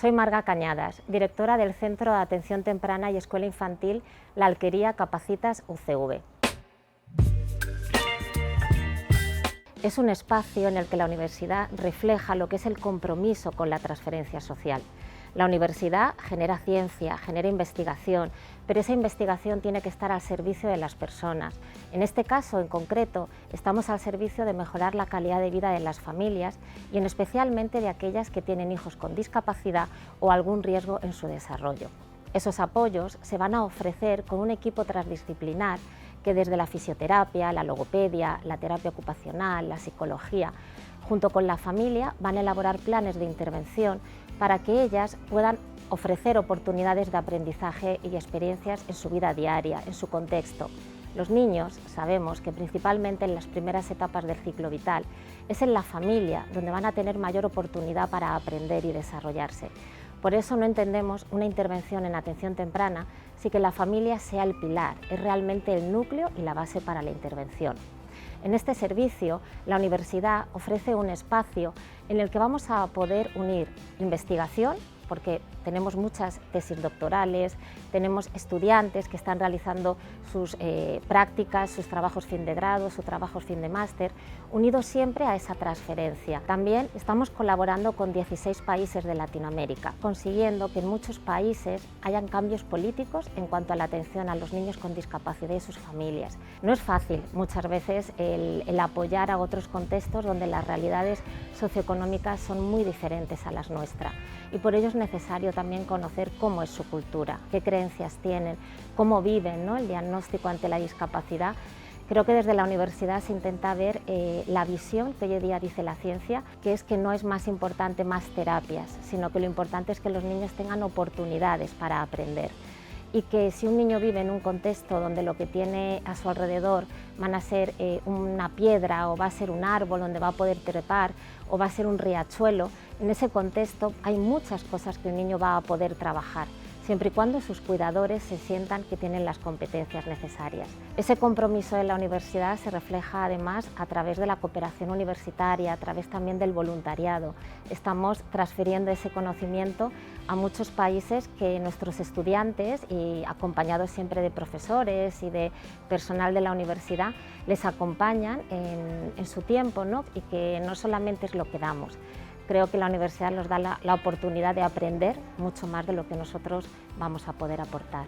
Soy Marga Cañadas, directora del Centro de Atención Temprana y Escuela Infantil La Alquería Capacitas UCV. Es un espacio en el que la universidad refleja lo que es el compromiso con la transferencia social. La universidad genera ciencia, genera investigación, pero esa investigación tiene que estar al servicio de las personas. En este caso, en concreto, estamos al servicio de mejorar la calidad de vida de las familias y especialmente de aquellas que tienen hijos con discapacidad o algún riesgo en su desarrollo. Esos apoyos se van a ofrecer con un equipo transdisciplinar que desde la fisioterapia, la logopedia, la terapia ocupacional, la psicología, junto con la familia, van a elaborar planes de intervención para que ellas puedan ofrecer oportunidades de aprendizaje y experiencias en su vida diaria, en su contexto. Los niños sabemos que principalmente en las primeras etapas del ciclo vital es en la familia donde van a tener mayor oportunidad para aprender y desarrollarse. Por eso no entendemos una intervención en atención temprana sin que la familia sea el pilar, es realmente el núcleo y la base para la intervención. En este servicio, la universidad ofrece un espacio en el que vamos a poder unir investigación, porque tenemos muchas tesis doctorales, tenemos estudiantes que están realizando sus prácticas, sus trabajos fin de grado, sus trabajos fin de máster, unidos siempre a esa transferencia. También estamos colaborando con 16 países de Latinoamérica, consiguiendo que en muchos países hayan cambios políticos en cuanto a la atención a los niños con discapacidad y sus familias. No es fácil muchas veces el apoyar a otros contextos donde las realidades socioeconómicas son muy diferentes a las nuestras y por ello es necesario también conocer cómo es su cultura, qué creencias tienen, cómo viven, ¿no?, el diagnóstico ante la discapacidad. Creo que desde la universidad se intenta ver la visión que hoy en día dice la ciencia, que es que no es más importante más terapias, sino que lo importante es que los niños tengan oportunidades para aprender. Y que si un niño vive en un contexto donde lo que tiene a su alrededor van a ser una piedra o va a ser un árbol donde va a poder trepar o va a ser un riachuelo, en ese contexto hay muchas cosas que un niño va a poder trabajar, siempre y cuando sus cuidadores se sientan que tienen las competencias necesarias. Ese compromiso de la universidad se refleja además a través de la cooperación universitaria, a través también del voluntariado. Estamos transfiriendo ese conocimiento a muchos países que nuestros estudiantes, y acompañados siempre de profesores y de personal de la universidad, les acompañan en su tiempo, ¿no?, y que no solamente es lo que damos. Creo que la universidad nos da la oportunidad de aprender mucho más de lo que nosotros vamos a poder aportar.